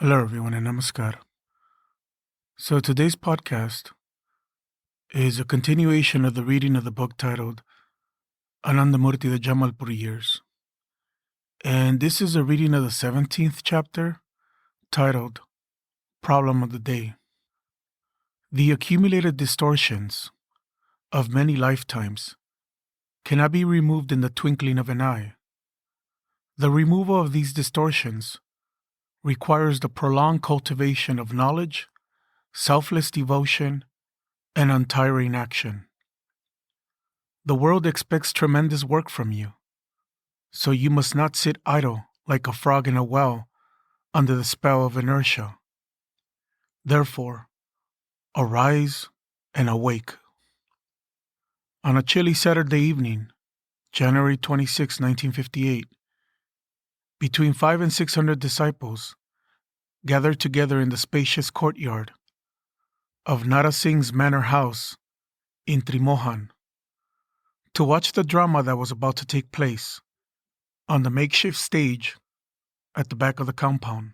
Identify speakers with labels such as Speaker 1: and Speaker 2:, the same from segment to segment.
Speaker 1: Hello, everyone, and namaskar. So, today's podcast is a continuation of the reading of the book titled Anandamurti, the Jamalpur Years. And this is a reading of the 17th chapter titled Problem of the Day. The accumulated distortions of many lifetimes cannot be removed in the twinkling of an eye. The removal of these distortions requires the prolonged cultivation of knowledge, selfless devotion, and untiring action. The world expects tremendous work from you, so you must not sit idle like a frog in a well under the spell of inertia. Therefore, arise and awake. On a chilly Saturday evening, January 26, 1958, between 500 and 600 disciples gathered together in the spacious courtyard of Nara Singh's manor house in Trimohan to watch the drama that was about to take place on the makeshift stage at the back of the compound.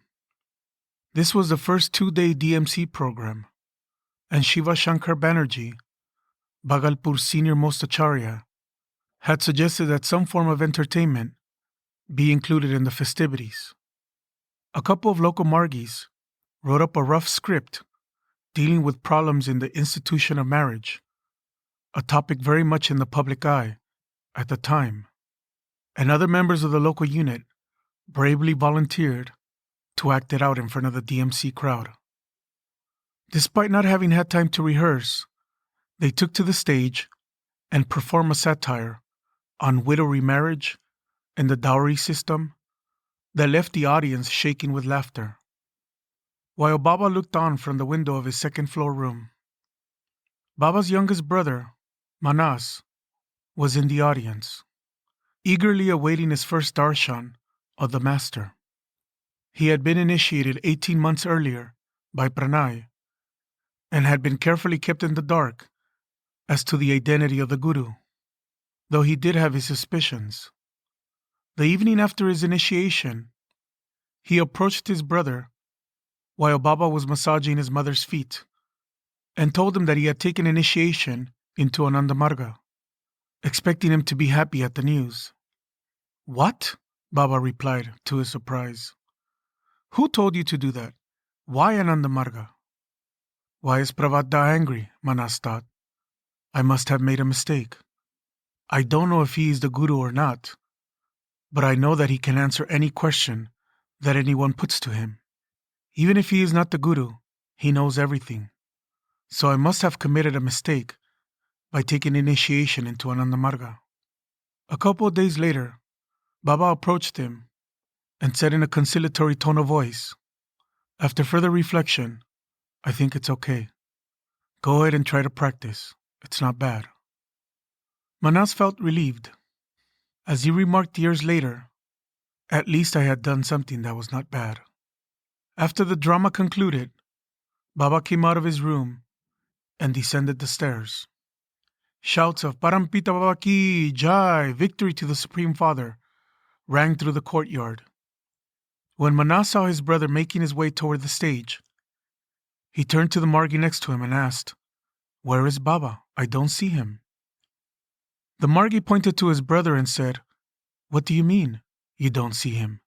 Speaker 1: This was the first 2-day DMC program, and Shiva Shankar Banerjee, Bhagalpur's senior most acharya, had suggested that some form of entertainment be included in the festivities. A couple of local Margis wrote up a rough script dealing with problems in the institution of marriage, a topic very much in the public eye at the time, and other members of the local unit bravely volunteered to act it out in front of the DMC crowd. Despite not having had time to rehearse, they took to the stage and performed a satire on widow remarriage and the dowry system that left the audience shaking with laughter, while Baba looked on from the window of his second-floor room. Baba's youngest brother, Manas, was in the audience, eagerly awaiting his first darshan of the master. He had been initiated 18 months earlier by Pranay and had been carefully kept in the dark as to the identity of the guru, though he did have his suspicions. The evening after his initiation, he approached his brother while Baba was massaging his mother's feet and told him that he had taken initiation into Ananda Marga, expecting him to be happy at the news. "What?" Baba replied, to his surprise. "Who told you to do that? Why Ananda Marga?" "Why is Prabhat angry?" Manas thought. "I must have made a mistake. I don't know if he is the guru or not, but I know that he can answer any question that anyone puts to him. Even if he is not the guru, he knows everything. So I must have committed a mistake by taking initiation into Ananda Marga." A couple of days later, Baba approached him and said in a conciliatory tone of voice, "After further reflection, I think it's okay. Go ahead and try to practice. It's not bad." Manas felt relieved. As he remarked years later, "At least I had done something that was not bad." After the drama concluded, Baba came out of his room and descended the stairs. Shouts of "Parampita Baba Ki Jai, victory to the Supreme Father," rang through the courtyard. When Manas saw his brother making his way toward the stage, he turned to the Margi next to him and asked, "Where is Baba? I don't see him." The Margi pointed to his brother and said, "What do you mean, you don't see him?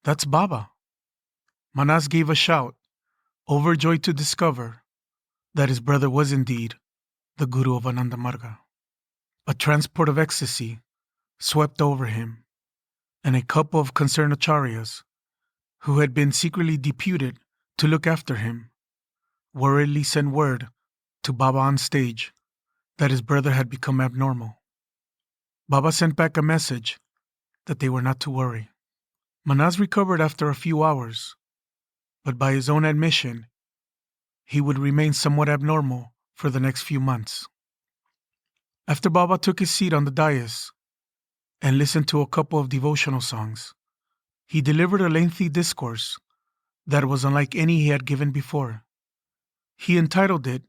Speaker 1: That's Baba." Manas gave a shout, overjoyed to discover that his brother was indeed the Guru of Ananda Marga. A transport of ecstasy swept over him, and a couple of concerned acharyas, who had been secretly deputed to look after him, worriedly sent word to Baba on stage that his brother had become abnormal. Baba sent back a message that they were not to worry. Manas recovered after a few hours, but by his own admission, he would remain somewhat abnormal for the next few months. After Baba took his seat on the dais and listened to a couple of devotional songs, he delivered a lengthy discourse that was unlike any he had given before. He entitled it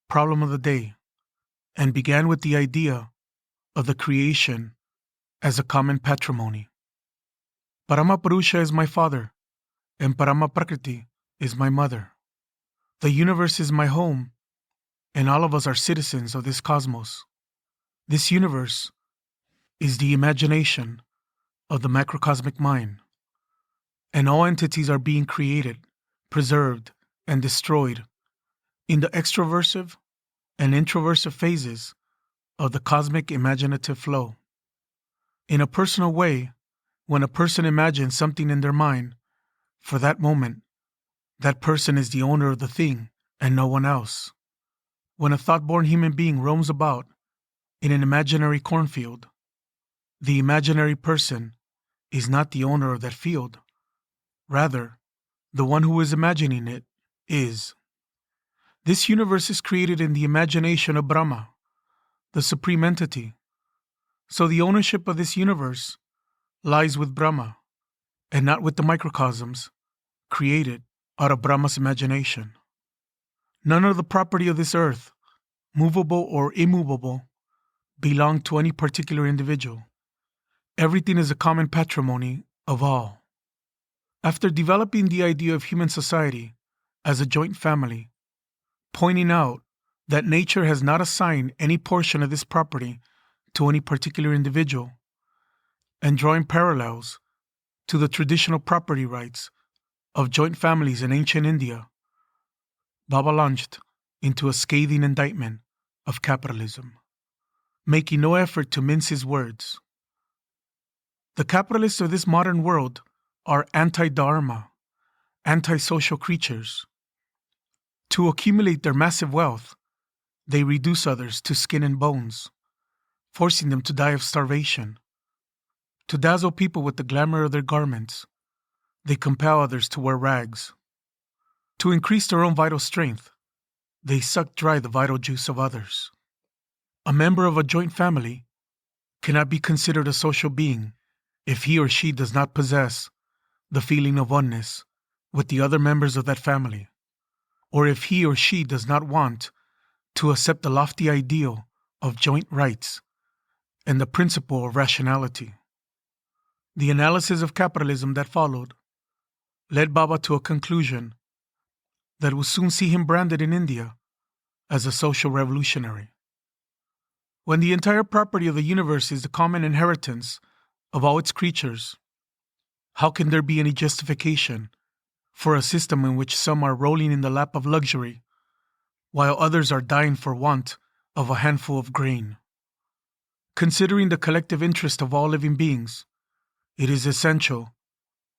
Speaker 1: Problem of the Day and began with the idea of the creation as a common patrimony. Parama Purusha is my father, and Parama Prakriti is my mother. The universe is my home, and all of us are citizens of this cosmos. This universe is the imagination of the macrocosmic mind, and all entities are being created, preserved, and destroyed in the extroversive and introversive phases of the cosmic imaginative flow. In a personal way, when a person imagines something in their mind, for that moment, that person is the owner of the thing and no one else. When a thought-born human being roams about in an imaginary cornfield, the imaginary person is not the owner of that field. Rather, the one who is imagining it is. This universe is created in the imagination of Brahma, the supreme entity. So the ownership of this universe lies with Brahma and not with the microcosms created out of Brahma's imagination. None of the property of this earth, movable or immovable, belong to any particular individual. Everything is a common patrimony of all. After developing the idea of human society as a joint family, pointing out that nature has not assigned any portion of this property to any particular individual, and drawing parallels to the traditional property rights of joint families in ancient India, Baba launched into a scathing indictment of capitalism, making no effort to mince his words. The capitalists of this modern world are anti-dharma, anti-social creatures. To accumulate their massive wealth, they reduce others to skin and bones, forcing them to die of starvation. To dazzle people with the glamour of their garments, they compel others to wear rags. To increase their own vital strength, they suck dry the vital juice of others. A member of a joint family cannot be considered a social being if he or she does not possess the feeling of oneness with the other members of that family, or if he or she does not want to accept the lofty ideal of joint rights and the principle of rationality. The analysis of capitalism that followed led Baba to a conclusion that will soon see him branded in India as a social revolutionary. When the entire property of the universe is the common inheritance of all its creatures, how can there be any justification for a system in which some are rolling in the lap of luxury, while others are dying for want of a handful of grain? Considering the collective interest of all living beings, it is essential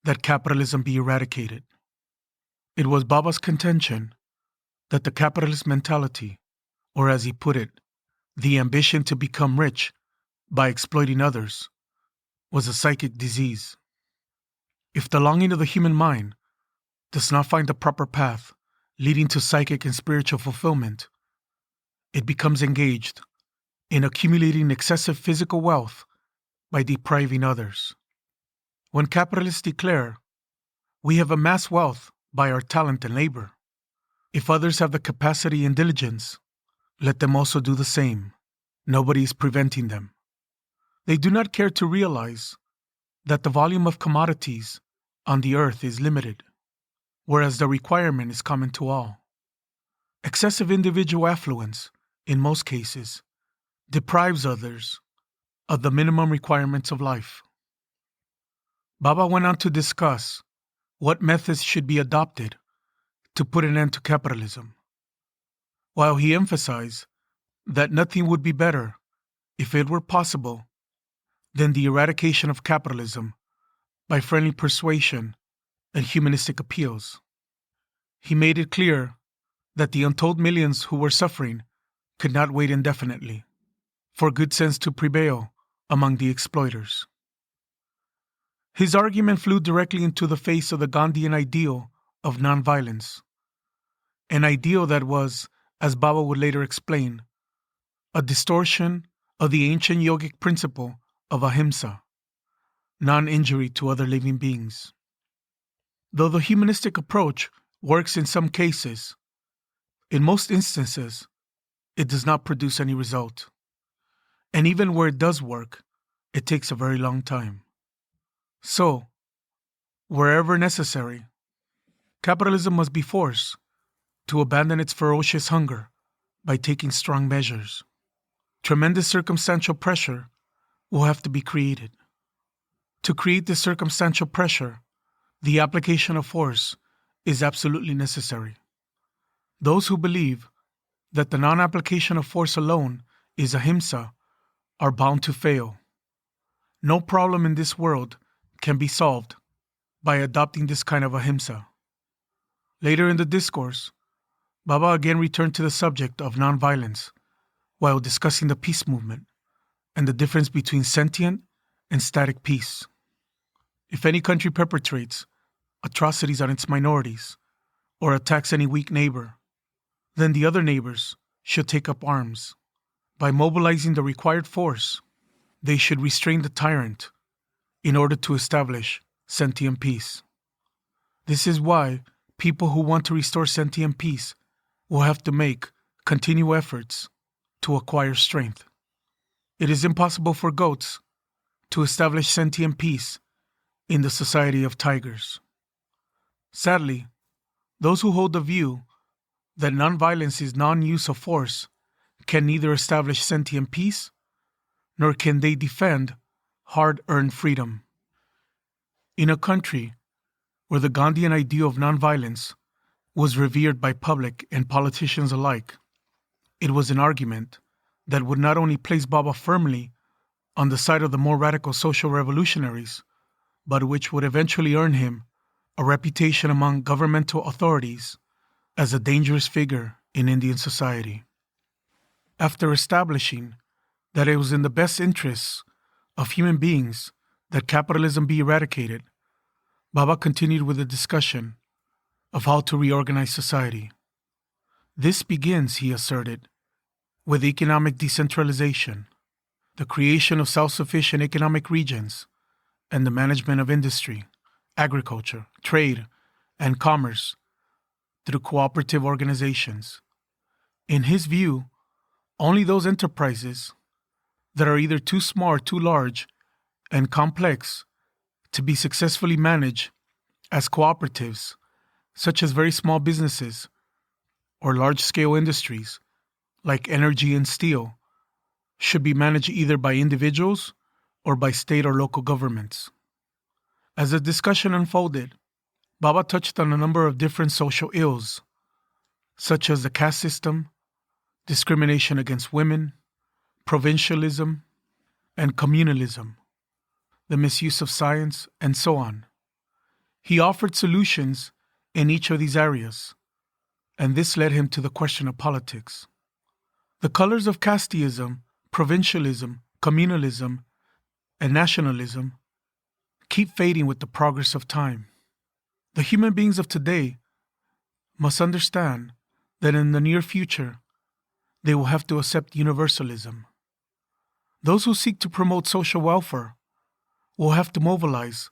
Speaker 1: that capitalism be eradicated. It was Baba's contention that the capitalist mentality, or as he put it, the ambition to become rich by exploiting others, was a psychic disease. If the longing of the human mind does not find the proper path leading to psychic and spiritual fulfillment, it becomes engaged in accumulating excessive physical wealth by depriving others. When capitalists declare, "We have amassed wealth by our talent and labor. If others have the capacity and diligence, let them also do the same. Nobody is preventing them," they do not care to realize that the volume of commodities on the earth is limited, whereas the requirement is common to all. Excessive individual affluence, in most cases, deprives others of the minimum requirements of life. Baba went on to discuss what methods should be adopted to put an end to capitalism, while he emphasized that nothing would be better, if it were possible, than the eradication of capitalism by friendly persuasion and humanistic appeals. He made it clear that the untold millions who were suffering could not wait indefinitely for good sense to prevail among the exploiters. His argument flew directly into the face of the Gandhian ideal of nonviolence, an ideal that was, as Baba would later explain, a distortion of the ancient yogic principle of ahimsa, non-injury to other living beings. Though the humanistic approach works in some cases, in most instances, it does not produce any result. And even where it does work, it takes a very long time. So, wherever necessary, Capitalism must be forced to abandon its ferocious hunger by taking strong measures. Tremendous circumstantial pressure will have to be created. To create this circumstantial pressure, the application of force is absolutely necessary. Those who believe that the non-application of force alone is ahimsa are bound to fail. No problem in this world can be solved by adopting this kind of ahimsa. Later in the discourse, Baba again returned to the subject of nonviolence while discussing the peace movement and the difference between sentient and static peace. If any country perpetrates atrocities on its minorities or attacks any weak neighbor, then the other neighbors should take up arms. By mobilizing the required force, they should restrain the tyrant in order to establish sentient peace. This is why people who want to restore sentient peace will have to make continual efforts to acquire strength. It is impossible for goats to establish sentient peace in the society of tigers. Sadly, those who hold the view that nonviolence is non-use of force can neither establish sentient peace nor can they defend hard-earned freedom. In a country where the Gandhian ideal of nonviolence was revered by public and politicians alike, it was an argument that would not only place Baba firmly on the side of the more radical social revolutionaries, but which would eventually earn him a reputation among governmental authorities as a dangerous figure in Indian society. After establishing that it was in the best interests of human beings that capitalism be eradicated, Baba continued with a discussion of how to reorganize society. This begins, he asserted, with economic decentralization, the creation of self-sufficient economic regions, and the management of industry, agriculture, trade, and commerce through cooperative organizations. In his view, only those enterprises that are either too small or too large and complex to be successfully managed as cooperatives, such as very small businesses or large-scale industries like energy and steel, should be managed either by individuals or by state or local governments. As the discussion unfolded, Baba touched on a number of different social ills, such as the caste system, discrimination against women, provincialism, and communalism, the misuse of science, and so on. He offered solutions in each of these areas, and this led him to the question of politics. The colors of casteism, provincialism, communalism, and nationalism keep fading with the progress of time. The human beings of today must understand that in the near future, they will have to accept universalism. Those who seek to promote social welfare will have to mobilize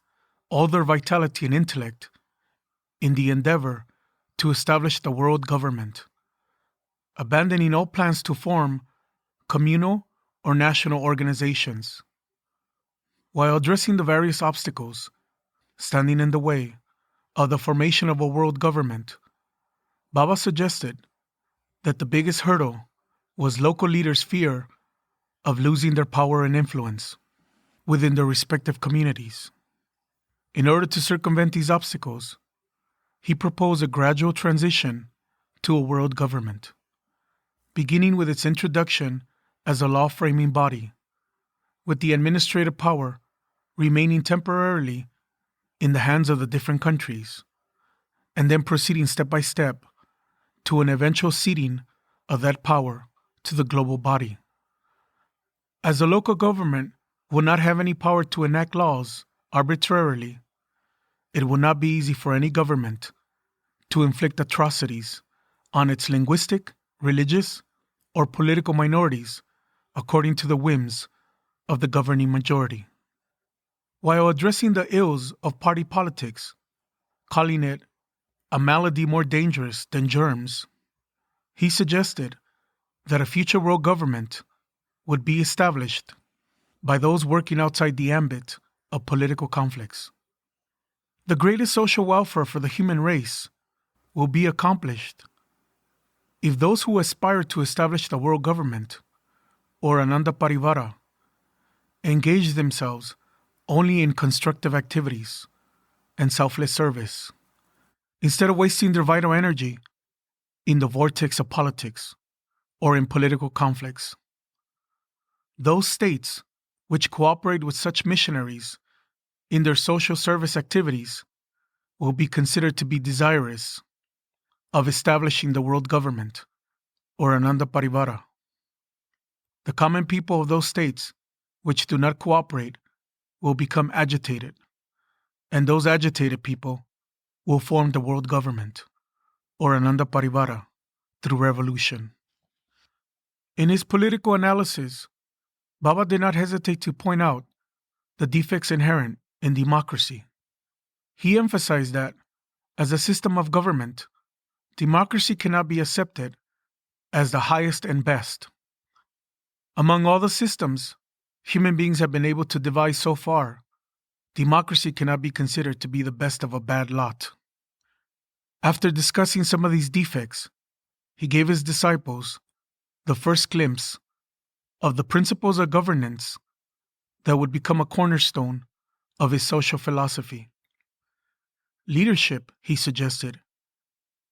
Speaker 1: all their vitality and intellect in the endeavor to establish the world government, abandoning all plans to form communal or national organizations. While addressing the various obstacles standing in the way of the formation of a world government, Baba suggested that the biggest hurdle was local leaders' fear of losing their power and influence within their respective communities. In order to circumvent these obstacles, he proposed a gradual transition to a world government, beginning with its introduction as a law-framing body, with the administrative power remaining temporarily in the hands of the different countries, and then proceeding step by step to an eventual ceding of that power to the global body. As the local government will not have any power to enact laws arbitrarily, it will not be easy for any government to inflict atrocities on its linguistic, religious, or political minorities according to the whims of the governing majority. While addressing the ills of party politics, calling it a malady more dangerous than germs, he suggested that a future world government would be established by those working outside the ambit of political conflicts. The greatest social welfare for the human race will be accomplished if those who aspire to establish the world government, or Ananda Parivara, engage themselves only in constructive activities and selfless service, instead of wasting their vital energy in the vortex of politics or in political conflicts. Those states which cooperate with such missionaries in their social service activities will be considered to be desirous of establishing the world government, or Ananda Parivara. The common people of those states which do not cooperate will become agitated, and those agitated people will form the world government, or Ananda Parivara, through revolution. In his political analysis, Baba did not hesitate to point out the defects inherent in democracy. He emphasized that, as a system of government, democracy cannot be accepted as the highest and best. Among all the systems human beings have been able to devise so far, democracy cannot be considered to be the best of a bad lot. After discussing some of these defects, he gave his disciples the first glimpse of the principles of governance that would become a cornerstone of his social philosophy. Leadership, he suggested,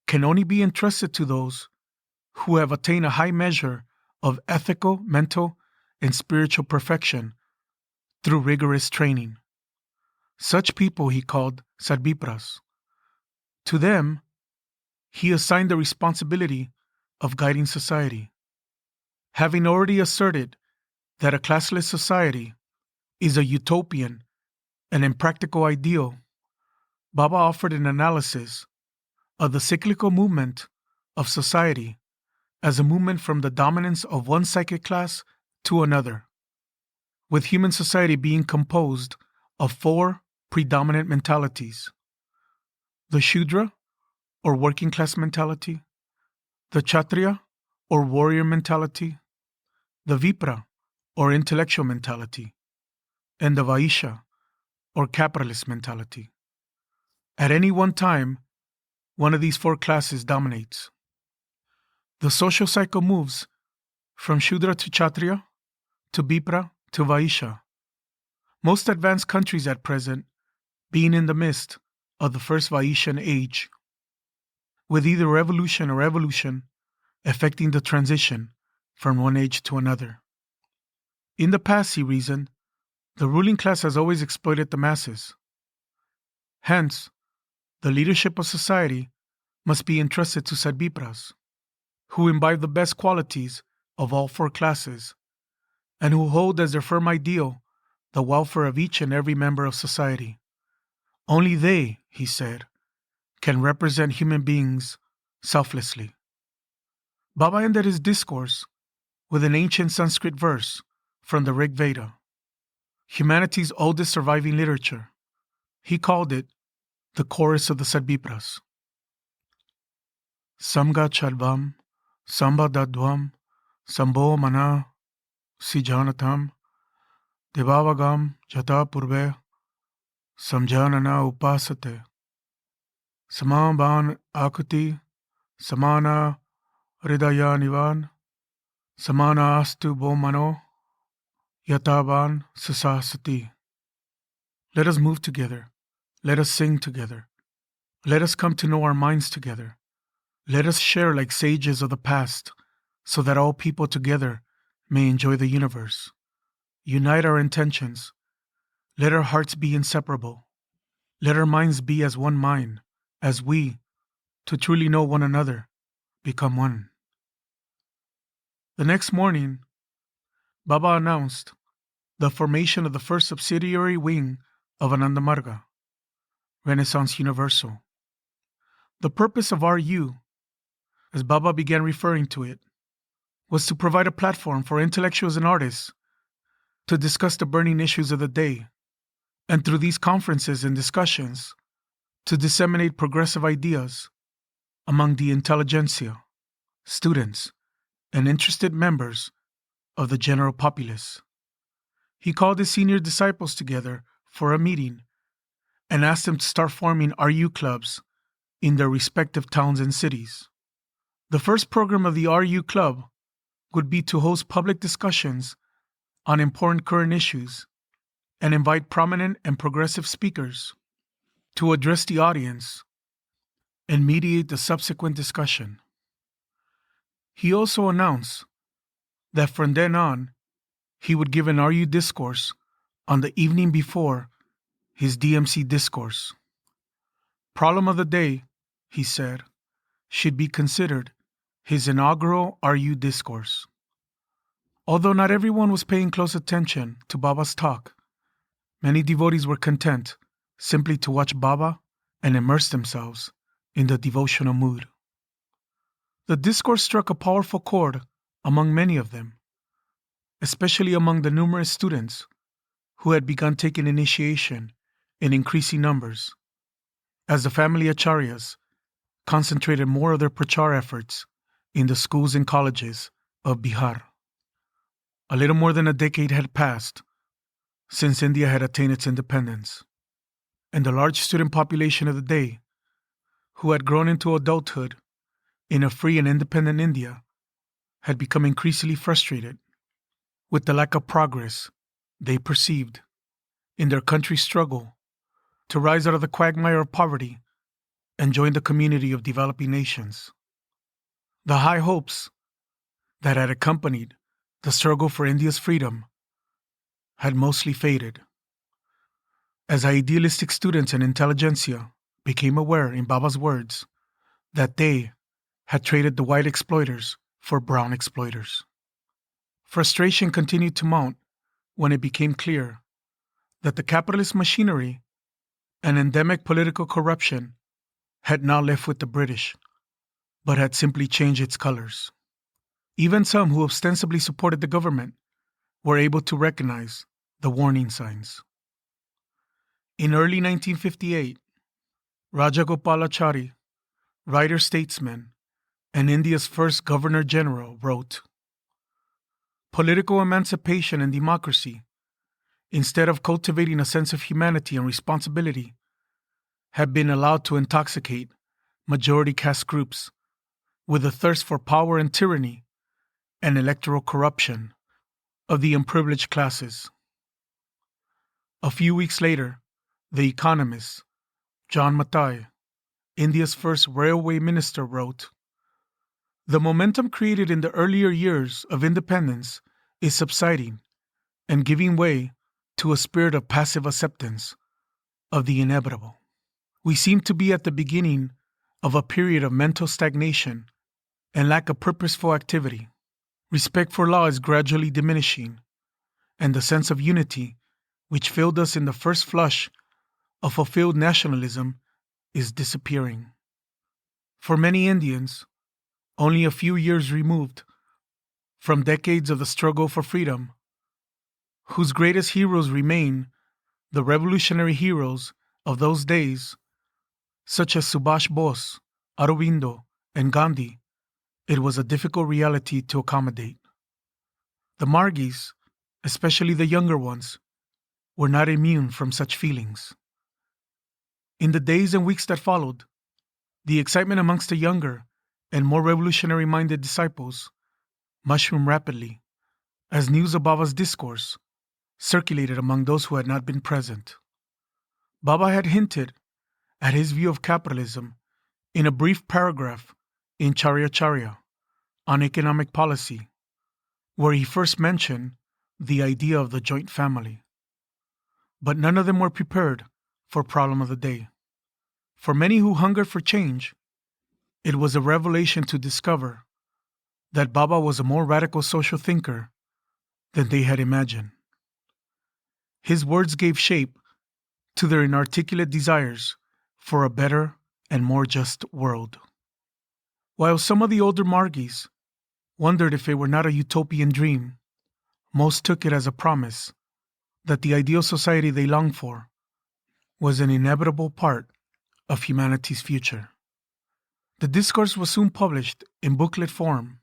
Speaker 1: can only be entrusted to those who have attained a high measure of ethical, mental, and spiritual perfection through rigorous training. Such people he called Sadvipras. To them, he assigned the responsibility of guiding society. Having already asserted that a classless society is a utopian and impractical ideal, Baba offered an analysis of the cyclical movement of society as a movement from the dominance of one psychic class to another, with human society being composed of four predominant mentalities: the Shudra, or working class mentality, the Kshatriya, or warrior mentality, the Vipra, or intellectual mentality, and the Vaishya, or capitalist mentality. At any one time, one of these four classes dominates. The social cycle moves from Shudra to Kshatriya, to Vipra, to Vaishya. Most advanced countries at present being in the midst of the first Vaishyan age, with either revolution or evolution affecting the transition from one age to another. In the past, he reasoned, the ruling class has always exploited the masses. Hence, the leadership of society must be entrusted to Sadvipras, who imbibe the best qualities of all four classes, and who hold as their firm ideal the welfare of each and every member of society. Only they, he said, can represent human beings selflessly. Baba ended his discourse with an ancient Sanskrit verse from the Rig Veda, humanity's oldest surviving literature. He called it the Chorus of the Sadvipras. Samga Chadvam, Samba Dadvam, Sambo Mana, Sijanatam, Devavagam Jata Purve, Samjanana Upasate, Samaban Akuti, Samana Hridaya Nivan, Samana Astu Bomano, Yataban Susasati. Let us move together. Let us sing together. Let us come to know our minds together. Let us share like sages of the past, so that all people together may enjoy the universe. Unite our intentions. Let our hearts be inseparable. Let our minds be as one mind, as we, to truly know one another, become one. The next morning, Baba announced the formation of the first subsidiary wing of Ananda Marga, Renaissance Universal. The purpose of RU, as Baba began referring to it, was to provide a platform for intellectuals and artists to discuss the burning issues of the day, and through these conferences and discussions, to disseminate progressive ideas among the intelligentsia, students, and interested members of the general populace. He called his senior disciples together for a meeting and asked them to start forming RU clubs in their respective towns and cities. The first program of the RU Club would be to host public discussions on important current issues and invite prominent and progressive speakers to address the audience and mediate the subsequent discussion. He also announced that from then on, he would give an RU discourse on the evening before his DMC discourse. Problem of the day, he said, should be considered his inaugural RU discourse. Although not everyone was paying close attention to Baba's talk, many devotees were content simply to watch Baba and immerse themselves in the devotional mood. The discourse struck a powerful chord among many of them, especially among the numerous students who had begun taking initiation in increasing numbers, as the family acharyas concentrated more of their prachar efforts in the schools and colleges of Bihar. A little more than a decade had passed since India had attained its independence, and the large student population of the day, who had grown into adulthood in a free and independent India, had become increasingly frustrated with the lack of progress they perceived in their country's struggle to rise out of the quagmire of poverty and join the community of developing nations. The high hopes that had accompanied the struggle for India's freedom had mostly faded, as idealistic students and intelligentsia became aware, in Baba's words, that they had traded the white exploiters for brown exploiters. Frustration continued to mount when it became clear that the capitalist machinery and endemic political corruption had not left with the British, but had simply changed its colors. Even some who ostensibly supported the government were able to recognize the warning signs. In early 1958, Rajagopalachari, writer-statesman and India's first Governor-General, wrote, "Political emancipation and democracy, instead of cultivating a sense of humanity and responsibility, have been allowed to intoxicate majority caste groups with the thirst for power and tyranny and electoral corruption of the unprivileged classes." A few weeks later, The Economist, John Mathai, India's first railway minister, wrote, "The momentum created in the earlier years of independence is subsiding and giving way to a spirit of passive acceptance of the inevitable. We seem to be at the beginning of a period of mental stagnation and lack of purposeful activity. Respect for law is gradually diminishing, and the sense of unity which filled us in the first flush of fulfilled nationalism is disappearing." For many Indians, only a few years removed from decades of the struggle for freedom, whose greatest heroes remain the revolutionary heroes of those days, such as Subhash Bose, Aurobindo, and Gandhi, it was a difficult reality to accommodate. The Margis, especially the younger ones, were not immune from such feelings. In the days and weeks that followed, the excitement amongst the younger and more revolutionary-minded disciples mushroomed rapidly as news of Baba's discourse circulated among those who had not been present. Baba had hinted at his view of capitalism in a brief paragraph in Charya Charya on economic policy, where he first mentioned the idea of the joint family. But none of them were prepared for problem of the day. For many who hungered for change, it was a revelation to discover that Baba was a more radical social thinker than they had imagined. His words gave shape to their inarticulate desires for a better and more just world. While some of the older Margis wondered if it were not a utopian dream, most took it as a promise that the ideal society they longed for was an inevitable part of humanity's future. The discourse was soon published in booklet form,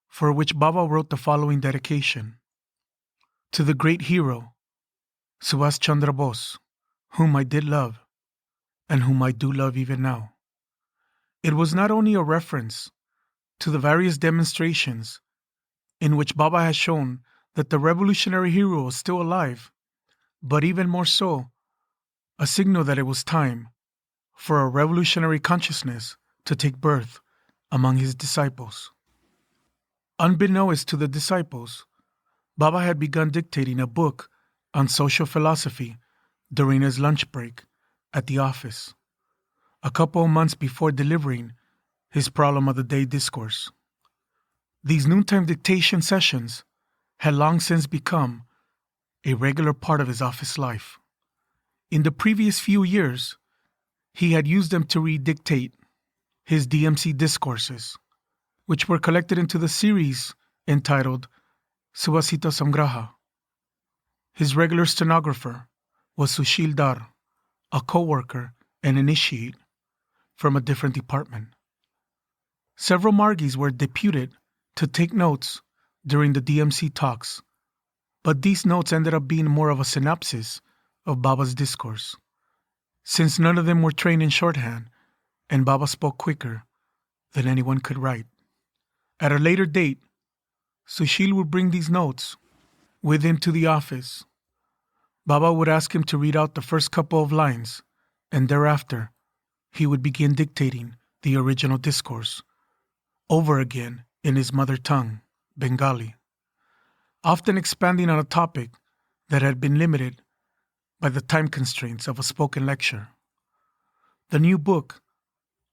Speaker 1: for which Baba wrote the following dedication: "To the great hero, Subhash Chandra Bose, whom I did love, and whom I do love even now. It was not only a reference to the various demonstrations in which Baba has shown that the revolutionary hero was still alive, but even more so, a signal that it was time for a revolutionary consciousness to take birth among his disciples. Unbeknownst to the disciples, Baba had begun dictating a book on social philosophy during his lunch break at the office, a couple of months before delivering his Problem of the Day discourse. These noontime dictation sessions had long since become a regular part of his office life. In the previous few years, he had used them to redictate his DMC discourses, which were collected into the series entitled Subhasita Samgraha. His regular stenographer was Sushil Dar, a co-worker and initiate from a different department. Several Margis were deputed to take notes during the DMC talks, but these notes ended up being more of a synopsis of Baba's discourse, since none of them were trained in shorthand and Baba spoke quicker than anyone could write. At a later date, Sushil would bring these notes with him to the office. Baba would ask him to read out the first couple of lines, and thereafter, he would begin dictating the original discourse over again in his mother tongue, Bengali, often expanding on a topic that had been limited by the time constraints of a spoken lecture. The new book,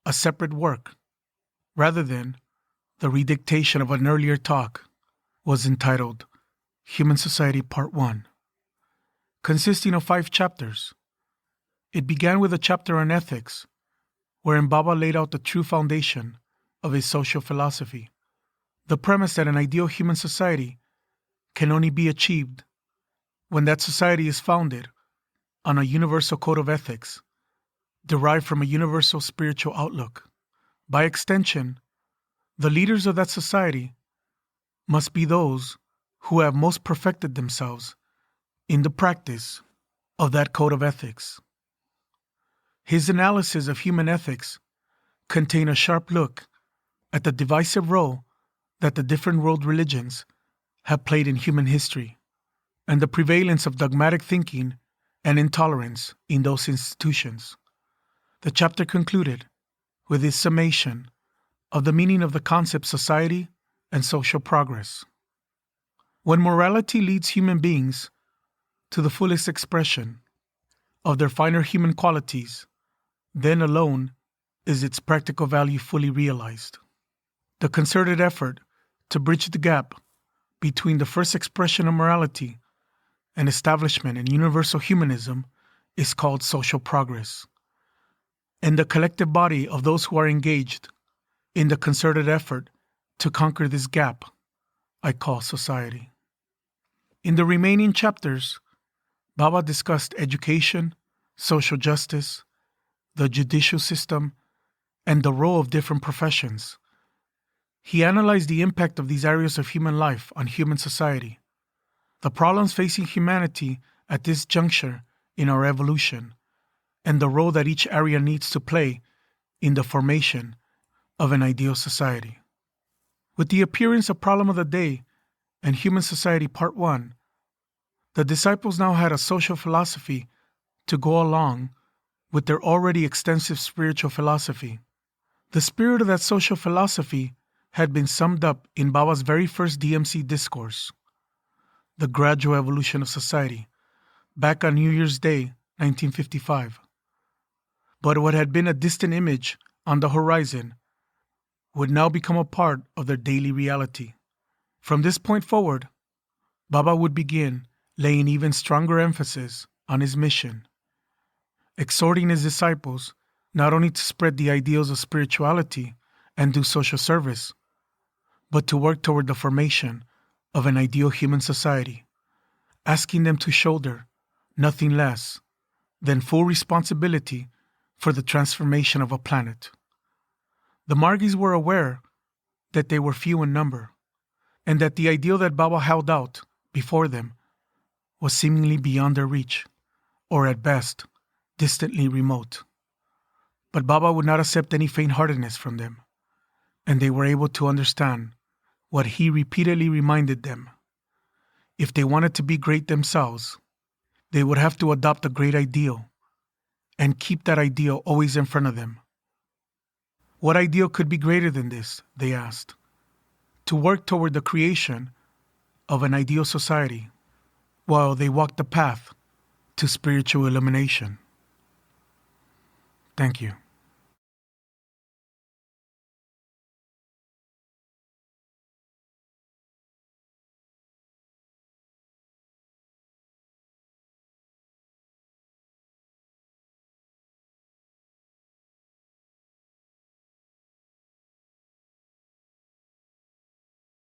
Speaker 1: a separate work, rather than the redictation of an earlier talk, was entitled Human Society Part 1, consisting of 5 chapters. It began with a chapter on ethics, wherein Baba laid out the true foundation of his social philosophy, the premise that an ideal human society can only be achieved when that society is founded on a universal code of ethics derived from a universal spiritual outlook. By extension, the leaders of that society must be those who have most perfected themselves in the practice of that code of ethics. His analysis of human ethics contained a sharp look at the divisive role that the different world religions have played in human history, and the prevalence of dogmatic thinking and intolerance in those institutions. The chapter concluded with his summation of the meaning of the concepts society and social progress. When morality leads human beings to the fullest expression of their finer human qualities, then alone is its practical value fully realized. The concerted effort to bridge the gap between the first expression of morality and establishment in universal humanism is called social progress. And the collective body of those who are engaged in the concerted effort to conquer this gap, I call society. In the remaining chapters, Baba discussed education, social justice, the judicial system, and the role of different professions. He analyzed the impact of these areas of human life on human society, the problems facing humanity at this juncture in our evolution, and the role that each area needs to play in the formation of an ideal society. With the appearance of Problem of the Day and Human Society Part 1, the disciples now had a social philosophy to go along with their already extensive spiritual philosophy. The spirit of that social philosophy had been summed up in Baba's very first DMC discourse, The Gradual Evolution of Society, back on New Year's Day, 1955. But what had been a distant image on the horizon would now become a part of their daily reality. From this point forward, Baba would begin laying even stronger emphasis on his mission, exhorting his disciples not only to spread the ideals of spirituality and do social service, but to work toward the formation of an ideal human society, asking them to shoulder nothing less than full responsibility for the transformation of a planet. The Margis were aware that they were few in number, and that the ideal that Baba held out before them was seemingly beyond their reach, or at best, distantly remote. But Baba would not accept any faint-heartedness from them, and they were able to understand what he repeatedly reminded them. If they wanted to be great themselves, they would have to adopt a great ideal and keep that ideal always in front of them. What ideal could be greater than this, they asked? To work toward the creation of an ideal society while they walked the path to spiritual illumination. Thank you.